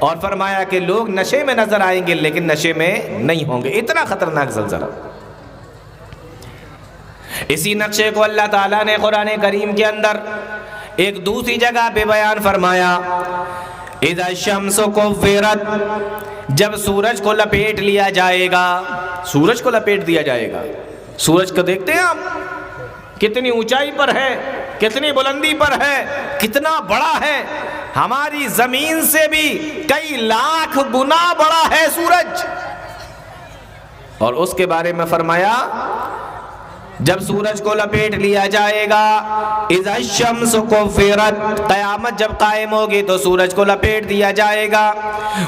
اور فرمایا کہ لوگ نشے میں نظر آئیں گے لیکن نشے میں نہیں ہوں گے. اتنا خطرناک زلزلہ. اسی نقشے کو اللہ تعالیٰ نے قرآن کریم کے اندر ایک دوسری جگہ پہ بیان فرمایا. اذا الشمس کورت، جب سورج کو لپیٹ لیا جائے گا. سورج کو لپیٹ دیا جائے گا. سورج کو دیکھتے ہیں آپ کتنی اونچائی پر ہے، کتنی بلندی پر ہے، کتنا بڑا ہے. ہماری زمین سے بھی کئی لاکھ گنا بڑا ہے سورج. اور اس کے بارے میں فرمایا جب سورج کو لپیٹ لیا جائے گا، اذا الشمس کورت، قیامت جب قائم ہوگی تو سورج کو لپیٹ دیا جائے گا.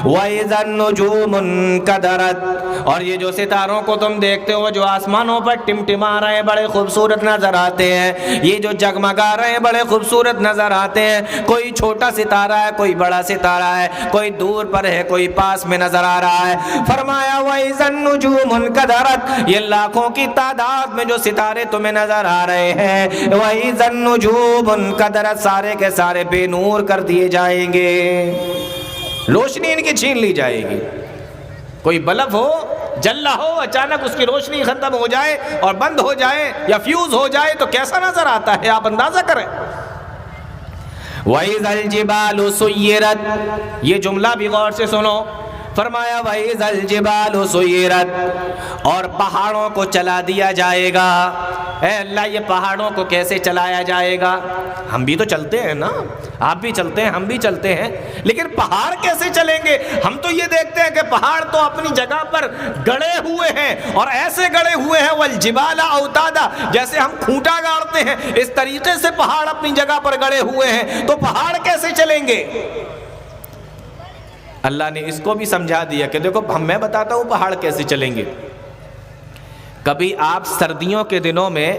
وَإِذَا النُّجُومُ انْكَدَرَتْ، اور یہ جو ستاروں کو تم دیکھتے ہو جو آسمانوں پر ٹمٹما رہے ہیں، بڑے خوبصورت نظر آتے ہیں، یہ جو جگمگا رہے ہیں بڑے خوبصورت نظر آتے ہیں. کوئی چھوٹا ستارہ ہے، کوئی بڑا ستارہ ہے، کوئی دور پر ہے، کوئی پاس میں نظر آ رہا ہے. فرمایا وَإِذَا النُّجُومُ انْكَدَرَتْ، یہ لاکھوں کی تعداد میں جو ستارے تمہیں نظر آ رہے ہیں، وَإِذَا النُّجُومُ انْكَدَرَتْ، سارے کے سارے بے نور کر دیے جائیں گے، روشنی ان کی چھین لی جائے گی. کوئی بلب ہو، جلا ہو، اچانک اس کی روشنی ختم ہو جائے اور بند ہو جائے یا فیوز ہو جائے تو کیسا نظر آتا ہے، آپ اندازہ کریں. وَإِذَا الْجِبَالُ سُيِّرَتْ، یہ جملہ بھی غور سے سنو. فرمایا وَإِذَا الْجِبَالُ سُيِّرَتْ، اور پہاڑوں کو چلا دیا جائے گا. اے اللہ یہ پہاڑوں کو کیسے چلایا جائے گا؟ ہم بھی تو چلتے ہیں نا، آپ بھی چلتے ہیں، ہم بھی چلتے ہیں، لیکن پہاڑ کیسے چلیں گے؟ ہم تو یہ دیکھتے ہیں کہ پہاڑ تو اپنی جگہ پر گڑے ہوئے ہیں، اور ایسے گڑے ہوئے ہیں وَالْجِبَالَ أَوْتَادًا، جیسے ہم کھوٹا گاڑتے ہیں اس طریقے سے پہاڑ اپنی جگہ پر گڑے ہوئے ہیں. تو پہاڑ کیسے چلیں گے؟ اللہ نے اس کو بھی سمجھا دیا کہ دیکھو میں بتاتا ہوں پہاڑ کیسے چلیں گے. کبھی آپ سردیوں کے دنوں میں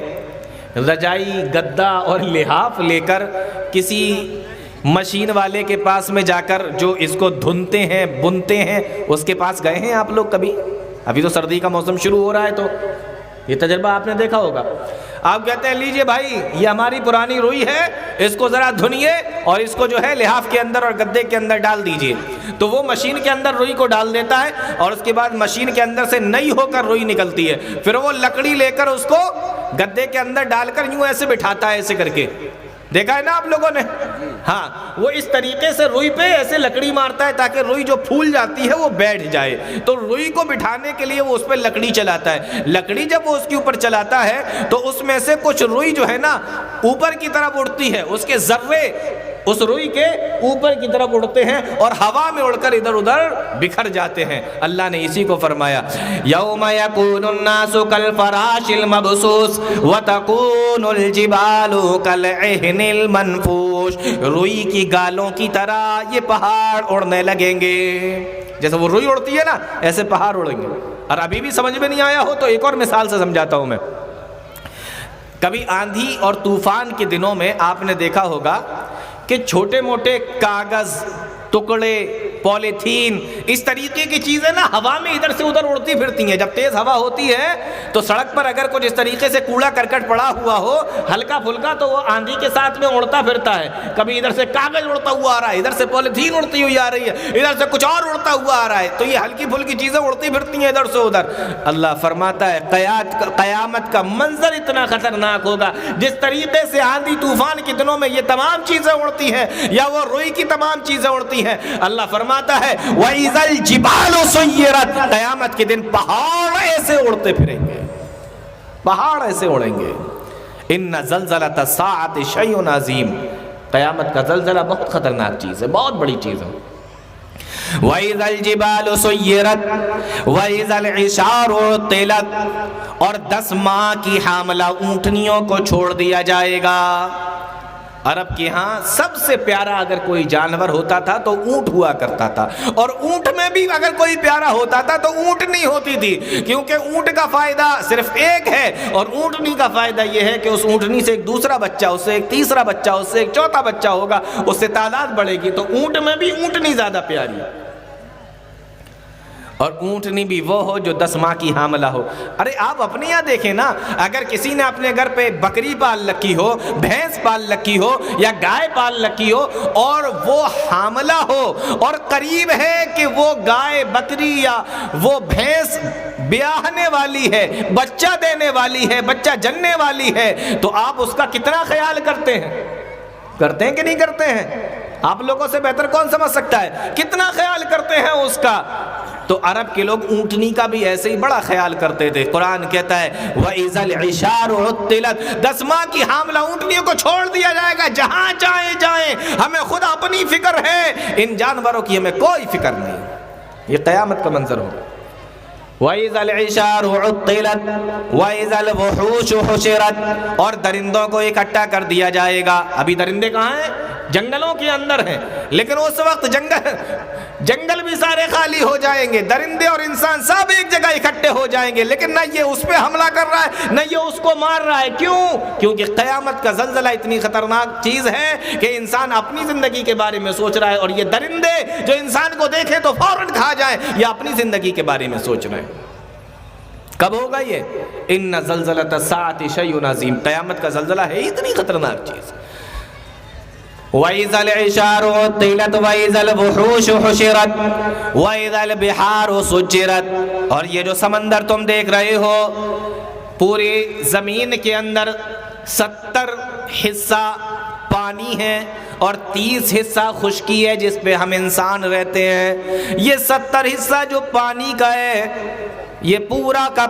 رجائی، گدا اور لحاف لے کر کسی مشین والے کے پاس میں جا کر جو اس کو دھنتے ہیں، بنتے ہیں، اس کے پاس گئے ہیں آپ لوگ کبھی؟ ابھی تو سردی کا موسم شروع ہو رہا ہے تو یہ تجربہ آپ نے دیکھا ہوگا. آپ کہتے ہیں لیجئے بھائی یہ ہماری پرانی روئی ہے، اس کو ذرا دھنیے اور اس کو جو ہے لحاف کے اندر اور گدے کے اندر ڈال دیجئے. تو وہ مشین کے اندر روئی کو ڈال دیتا ہے اور اس کے بعد مشین کے اندر سے نئی ہو کر روئی نکلتی ہے. پھر وہ لکڑی لے کر اس کو گدے کے اندر ڈال کر یوں ایسے بٹھاتا ہے، ایسے کر کے. دیکھا ہے نا آپ لوگوں نے؟ ہاں، وہ اس طریقے سے روئی پہ ایسے لکڑی مارتا ہے تاکہ روئی جو پھول جاتی ہے وہ بیٹھ جائے. تو روئی کو بٹھانے کے لیے وہ اس پہ لکڑی چلاتا ہے. لکڑی جب وہ اس کے اوپر چلاتا ہے تو اس میں سے کچھ روئی جو ہے نا اوپر کی طرف اڑتی ہے، اس کے ذرے اس روئی کے اوپر کی طرف اڑتے ہیں اور ہوا میں اڑ کر ادھر ادھر بکھر جاتے ہیں. اللہ نے اسی کو فرمایا یوم یکون الناس کالفراش المبثوث وتکون الجبال کالعہن المنفوش. روئی کی گالوں کی طرح یہ پہاڑ اڑنے لگیں گے. جیسے وہ روئی اڑتی ہے نا ایسے پہاڑ اڑیں گے. اور ابھی بھی سمجھ میں نہیں آیا ہو تو ایک اور مثال سے سمجھاتا ہوں میں. کبھی آندھی اور طوفان کے دنوں میں آپ نے دیکھا ہوگا کہ چھوٹے موٹے کاغذ، ٹکڑے، پولیتھین، اس طریقے کی چیزیں نا ہوا میں ادھر سے ادھر اڑتی پھرتی ہیں. جب تیز ہوا ہوتی ہے تو سڑک پر اگر کچھ اس طریقے سے کوڑا کرکٹ پڑا ہوا ہو ہلکا پھلکا تو وہ آندھی کے ساتھ میں اڑتا پھرتا ہے. کبھی ادھر سے کاغذ اڑتا ہوا آ رہا ہے، ادھر سے پولیتھین اڑتی ہوئی آ رہی ہے، ادھر سے کچھ اور اڑتا ہوا آ رہا ہے. تو یہ ہلکی پھلکی چیزیں اڑتی پھرتی ہیں ادھر سے ادھر. اللہ فرماتا ہے قیامت کا منظر اتنا خطرناک ہوگا. جس طریقے سے آندھی طوفان کے دنوں میں یہ تمام چیزیں اڑتی ہیں یا وہ روئی کی تمام چیزیں اڑتی ہیں، اللہ فرماتا ہے وَإِذَا الْجِبَالُ سُيِّرَتْ، قیامت کے دن پہاڑ ایسے اڑتے پھریں گے، پہاڑ ایسے اڑیں گے. إِنَّ زَلْزَلَةَ السَّاعَةِ شَيْءٌ عَظِيمٌ، قیامت کا زلزلہ بہت خطرناک چیز ہے، بہت بڑی چیز ہے. وَإِذَا الْجِبَالُ سُيِّرَتْ وَإِذَا الْعِشَارُ عُطِّلَتْ، اور 10 ماہ کی حاملہ اونٹنیوں کو چھوڑ دیا جائے گا. عرب کے ہاں سب سے پیارا اگر کوئی جانور ہوتا تھا تو اونٹ ہوا کرتا تھا. اور اونٹ میں بھی اگر کوئی پیارا ہوتا تھا تو اونٹنی ہوتی تھی، کیونکہ اونٹ کا فائدہ صرف ایک ہے اور اونٹنی کا فائدہ یہ ہے کہ اس اونٹنی سے ایک دوسرا بچہ، اس سے ایک تیسرا بچہ، اس سے ایک چوتھا بچہ ہوگا، اس سے تعداد بڑھے گی. تو اونٹ میں بھی اونٹنی زیادہ پیاری. اور اونٹنی بھی وہ ہو جو 10 ماہ کی حاملہ ہو۔ ارے آپ اپنے یہاں دیکھیں نا، اگر کسی نے اپنے گھر پہ بکری پال رکھی ہو، بھینس پال رکھی ہو یا گائے پال رکھی ہو اور وہ حاملہ ہو اور قریب ہے کہ وہ گائے بکری یا وہ بھینس بیاہنے والی ہے، بچہ دینے والی ہے، بچہ جننے والی ہے، تو آپ اس کا کتنا خیال کرتے ہیں؟ کرتے ہیں کہ نہیں کرتے ہیں؟ آپ لوگوں سے بہتر کون سمجھ سکتا ہے کتنا خیال کرتے ہیں اس کا؟ تو عرب کے لوگ اونٹنی کا بھی ایسے ہی بڑا خیال کرتے تھے۔ قرآن کہتا ہے وَإِذَا الْعِشَارُ عُطِّلَتْ، 10 ماہ کی حاملہ اونٹنیوں کو چھوڑ دیا جائے گا، جہاں چاہیں جائیں، ہمیں خود اپنی فکر ہے، ان جانوروں کی ہمیں کوئی فکر نہیں۔ یہ قیامت کا منظر ہوگا۔ وَإِذَا الْعِشَارُ عُطِّلَتْ وَإِذَا الْوُحُوشُ حُشِرَتْ، اور درندوں کو اکٹھا کر دیا جائے گا۔ ابھی درندے کہاں ہیں؟ جنگلوں کے اندر ہیں، لیکن اس وقت جنگل بھی سارے خالی ہو جائیں گے، درندے اور انسان سب ایک جگہ اکٹھے ہو جائیں گے، لیکن نہ یہ اس پہ حملہ کر رہا ہے نہ یہ اس کو مار رہا ہے۔ کیوں؟ کیونکہ قیامت کا زلزلہ اتنی خطرناک چیز ہے کہ انسان اپنی زندگی کے بارے میں سوچ رہا ہے، اور یہ درندے جو انسان کو دیکھے تو فوراً کھا جائیں، یہ اپنی زندگی کے بارے میں سوچ رہے ہیں۔ کب ہوگا یہ؟ ان زلزلۃ الساعۃ شیء عظیم، قیامت کا زلزلہ ہے اتنی خطرناک چیز۔ وَإِذَا الْعِشَارُ عُطِّلَتْ وَإِذَا الْوُحُوشُ حُشِرَتْ وَإِذَا الْبِحَارُ سُجِّرَتْ، اور یہ جو سمندر تم دیکھ رہے ہو، پوری زمین کے اندر 70 حصہ پانی ہے اور 30 حصہ خشکی ہے جس پہ ہم انسان رہتے ہیں۔ یہ 70 حصہ جو پانی کا ہے، یہ پورا کا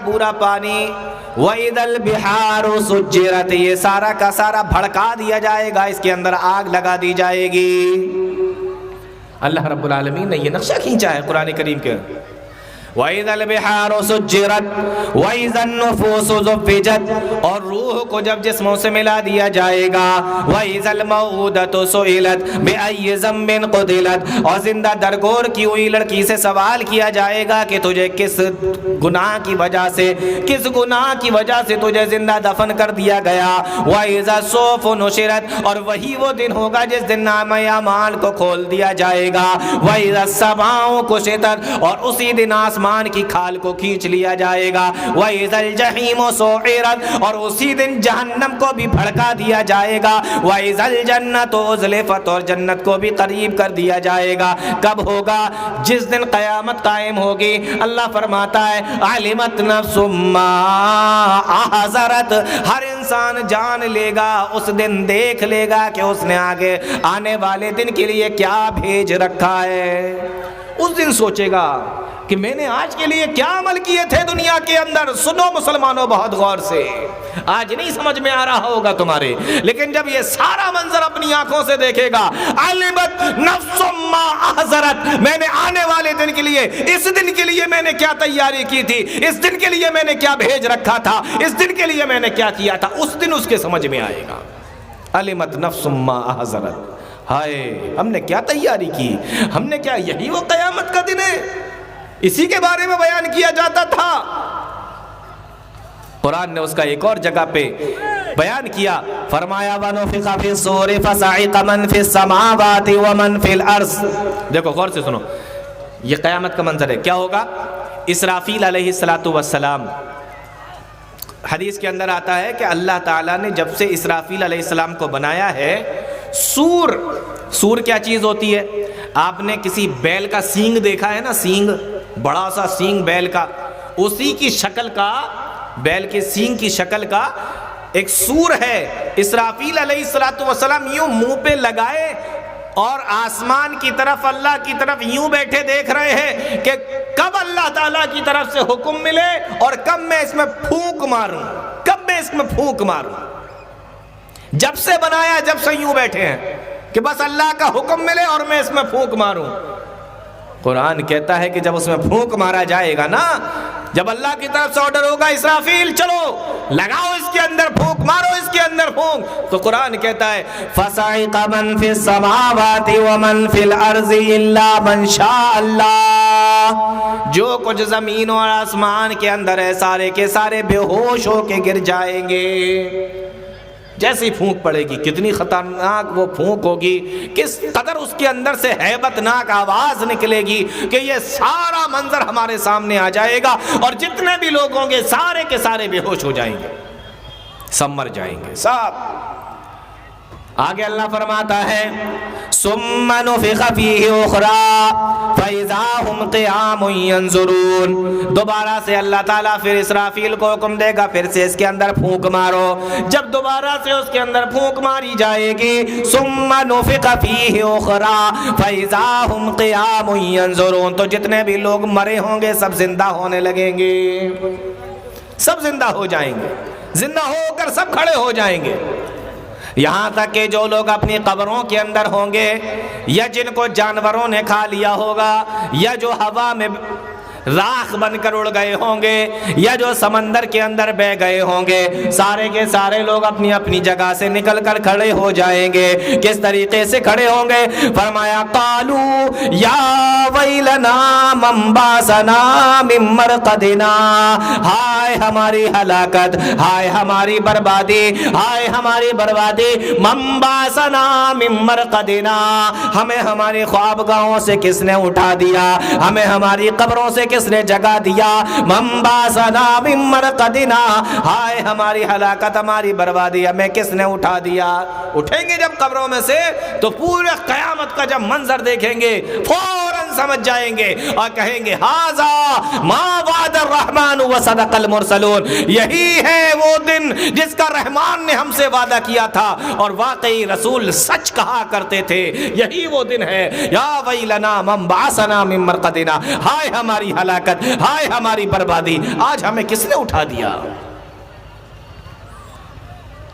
پورا پانی، وَإِذَا الْبِحَارُ سُجِّرَتْ، یہ سارا کا سارا بھڑکا دیا جائے گا، اس کے اندر آگ لگا دی جائے گی۔ اللہ رب العالمین نے یہ نقشہ کھینچا ہے قرآن کریم کے۔ وَإِذَا الْبِحَارُ سُجِّرَتْ وَإِذَا النُّفُوسُ زُوِّجَتْ، اور روح کو جب جسموں سے ملا دیا جائے گا، وَإِذَا الْمَوْءُودَةُ سُئِلَتْ بِأَيِّ ذَنبٍ قُتِلَتْ، اور زندہ درگور کی ہوئی لڑکی سے سوال کیا جائے گا کہ تجھے کس گناہ کی وجہ سے تجھے زندہ دفن کر دیا گیا۔ وَإِذَا الصُّحُفُ نُشِرَتْ، اور وہی وہ دن ہوگا جس دن نامہ اعمال کو کھول دیا جائے گا۔ وَإِذَا السَّمَاءُ كُشِطَتْ، اور اسی دن آسمان کی کھال کو کھینچ لیا جائے گا۔ وَإِذَا الْجَحِيمُ سُعِّرَتْ، اور اسی دن جہنم کو بھی بھڑکا دیا جائے گا۔ وَإِذَا الْجَنَّةُ أُزْلِفَتْ، اور جنت کو بھی قریب کر دیا جائے گا۔ کب ہوگا؟ جس دن قیامت قائم ہوگی۔ اللہ فرماتا ہے عَلِمَتْ نَفْسٌ مَّا أَحْضَرَتْ، ہر انسان جان لے گا، اس دن دیکھ لے گا کہ اس نے آگے آنے والے دن کے لیے کیا بھیج رکھا ہے۔ اس دن سوچے گا کہ میں نے آج کے لیے کیا عمل کیے تھے دنیا کے اندر۔ سنو مسلمانوں بہت غور سے، آج نہیں سمجھ میں آ رہا ہوگا تمہارے، لیکن جب یہ سارا منظر اپنی آنکھوں سے دیکھے گا، علمت نفس ما احضرت، میں نے آنے والے دن کے لیے، اس دن کے لیے میں نے کیا تیاری کی تھی، اس دن کے لیے میں نے کیا بھیج رکھا تھا، اس دن کے لیے میں نے کیا کیا تھا، اس دن اس کے سمجھ میں آئے گا۔ علمت نفس ما احضرت، ہائے ہم نے کیا تیاری کی، ہم نے کیا، یہی وہ قیامت کا دن ہے، اسی کے بارے میں بیان کیا جاتا تھا۔ قرآن نے اس کا ایک اور جگہ پہ بیان کیا، فرمایا وَنُفِخَ فِي الصُّورِ فَصَعِقَ مَن فِي السَّمَاوَاتِ وَمَن فِي الْأَرْضِ۔ دیکھو غور سے سنو، یہ قیامت کا منظر ہے۔ کیا ہوگا؟ اسرافیل علیہ السلام، حدیث کے اندر آتا ہے کہ اللہ تعالیٰ نے جب سے اسرافیل علیہ السلام کو بنایا ہے، سور کیا چیز ہوتی ہے؟ آپ نے کسی بیل کا سینگ دیکھا ہے نا، سینگ، بڑا سا سینگ بیل کا، اسی کی شکل کا، بیل کے سینگ کی شکل کا ایک سور ہے۔ اسرافیل علیہ السلام یوں منہ پہ لگائے اور آسمان کی طرف، اللہ کی طرف یوں بیٹھے دیکھ رہے ہیں کہ کب اللہ تعالیٰ کی طرف سے حکم ملے اور کب میں اس میں پھونک ماروں، کب میں اس میں پھونک ماروں۔ جب سے بنایا، جب سے یوں بیٹھے ہیں کہ بس اللہ کا حکم ملے اور میں اس میں پھونک ماروں۔ قرآن کہتا ہے کہ جب اس میں پھونک مارا جائے گا نا، جب اللہ کی طرف سے آرڈر ہوگا اسرافیل چلو لگاؤ اس کے اندر پھونک، مارو اس کے اندر پھونک، تو قرآن کہتا ہے فَصَعِقَ مَن فِي السَّمَاوَاتِ وَمَن فِي الْأَرْضِ إِلَّا مَن شَاءَ اللَّهُ، جو کچھ زمین اور آسمان کے اندر ہے سارے کے سارے بے ہوش ہو کے گر جائیں گے۔ جیسی پھونک پڑے گی، کتنی خطرناک وہ پھونک ہوگی، کس قدر اس کے اندر سے ہیبت ناک آواز نکلے گی کہ یہ سارا منظر ہمارے سامنے آ جائے گا، اور جتنے بھی لوگ ہوں گے سارے کے سارے بے ہوش ہو جائیں گے، سب مر جائیں گے سب۔ آگے اللہ فرماتا ہے ثم نفخ فیہ اخری فاذا ھم قیام ینظرون، دوبارہ سے اللہ تعالیٰ پھر اسرافیل کو حکم دے گا پھر سے اس کے اندر پھونک مارو۔ جب دوبارہ سے اس کے اندر پھونک ماری جائے گی ثم نفخ فیہ اخری فاذا ھم قیام ینظرون، تو جتنے بھی لوگ مرے ہوں گے سب زندہ ہونے لگیں گے، سب زندہ ہو جائیں گے، زندہ ہو کر سب کھڑے ہو جائیں گے، یہاں تک کہ جو لوگ اپنی قبروں کے اندر ہوں گے، یا جن کو جانوروں نے کھا لیا ہوگا، یا جو ہوا میں راکھ بن کر اڑ گئے ہوں گے، یا جو سمندر کے اندر بہ گئے ہوں گے، سارے کے سارے لوگ اپنی اپنی جگہ سے نکل کر کھڑے ہو جائیں گے۔ کس طریقے سے کھڑے ہوں گے؟ فرمایا قالو یا ویلنا من بعثنا من مرقدنا، ہائے ہماری ہلاکت، ہائے ہماری بربادی، ہائے ہماری بربادی، من بعثنا من مرقدنا، ہمیں ہماری خوابگاہوں سے کس نے اٹھا دیا، ہمیں ہماری قبروں سے کس نے جگہ دیا، من بعثنا من مرقدنا، ہائے ہماری ہلاکت، ہماری بربادی، ہمیں کس نے اٹھا دیا۔ اٹھیں گے جب قبروں میں سے تو پورے قیامت کا جب منظر دیکھیں گے فوراً سمجھ جائیں گے اور کہیں گے ھذا ما وعد الرحمن وصدق المرسلون، یہی ہے وہ دن جس کا رحمان نے ہم سے وعدہ کیا تھا اور واقعی رسول سچ کہا کرتے تھے، یہی وہ دن ہے۔ یا ویلنا من بعثنا من مرقدنا، ہائے ہماری ہلاکت، ہائے ہماری بربادی، آج ہمیں کس نے اٹھا دیا۔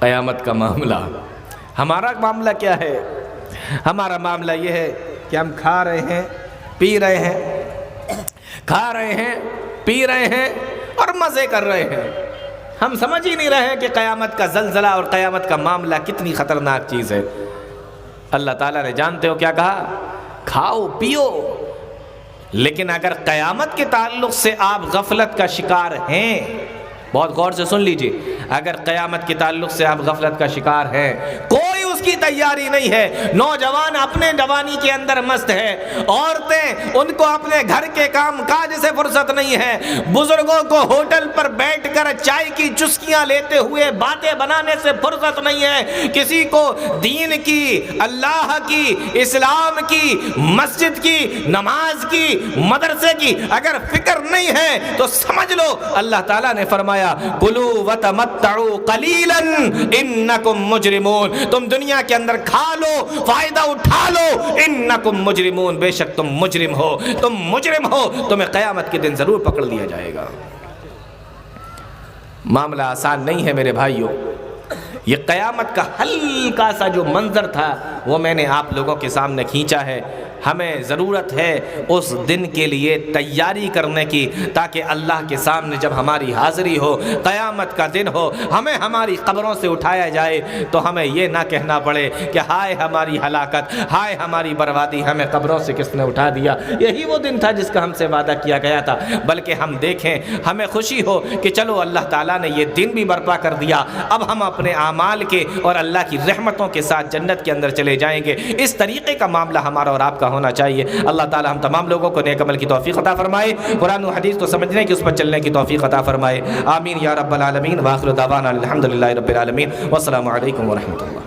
قیامت کا معاملہ، ہمارا معاملہ کیا ہے؟ ہمارا معاملہ یہ ہے کہ ہم کھا رہے ہیں، پی رہے ہیں، کھا رہے ہیں، پی رہے ہیں اور مزے کر رہے ہیں، ہم سمجھ ہی نہیں رہے ہیں کہ قیامت کا زلزلہ اور قیامت کا معاملہ کتنی خطرناک چیز ہے۔ اللہ تعالیٰ نے جانتے ہو کیا کہا؟ کھاؤ پیو، لیکن اگر قیامت کے تعلق سے آپ غفلت کا شکار ہیں، بہت غور سے سن لیجئے، اگر قیامت کے تعلق سے آپ غفلت کا شکار ہیں، کوئی اس کی تیاری نہیں ہے، نوجوان اپنے جوانی کے اندر مست ہے، عورتیں ان کو اپنے گھر کے کام کاج سے فرصت نہیں ہے، بزرگوں کو ہوٹل پر بیٹھ کر چائے کی چسکیاں لیتے ہوئے باتیں بنانے سے فرصت نہیں ہے، کسی کو دین کی، اللہ کی، اسلام کی، مسجد کی، نماز کی، مدرسے کی اگر فکر نہیں ہے تو سمجھ لو اللہ تعالیٰ نے فرمایا کلوا وتمتعوا قلیلا انکم مجرمون، تم دنیا کے اندر کھا لو، فائدہ اٹھا لو، انکم مجرمون، بے شک تم مجرم ہو، تم مجرم ہو، تمہیں قیامت کے دن ضرور پکڑ لیا جائے گا۔ معاملہ آسان نہیں ہے میرے بھائیوں، یہ قیامت کا ہلکا سا جو منظر تھا وہ میں نے آپ لوگوں کے سامنے کھینچا ہے۔ ہمیں ضرورت ہے اس دن کے لیے تیاری کرنے کی، تاکہ اللہ کے سامنے جب ہماری حاضری ہو، قیامت کا دن ہو، ہمیں ہماری قبروں سے اٹھایا جائے تو ہمیں یہ نہ کہنا پڑے کہ ہائے ہماری ہلاکت، ہائے ہماری بربادی، ہمیں قبروں سے کس نے اٹھا دیا، یہی وہ دن تھا جس کا ہم سے وعدہ کیا گیا تھا، بلکہ ہم دیکھیں، ہمیں خوشی ہو کہ چلو اللہ تعالیٰ نے یہ دن بھی برپا کر دیا، اب ہم اپنے اعمال کے اور اللہ کی رحمتوں کے ساتھ جنت کے اندر چلے جائیں گے۔ اس طریقے کا معاملہ ہمارا اور آپ کا ہونا چاہیے۔ اللہ تعالی ہم تمام لوگوں کو نیک عمل کی توفیق عطا فرمائے، قرآن و حدیث کو سمجھنے کی، اس پر چلنے کی توفیق عطا فرمائے، آمین یا رب العالمین۔ وآخر دعوانا الحمدللہ رب العالمین، والسلام علیکم ورحمۃ اللہ۔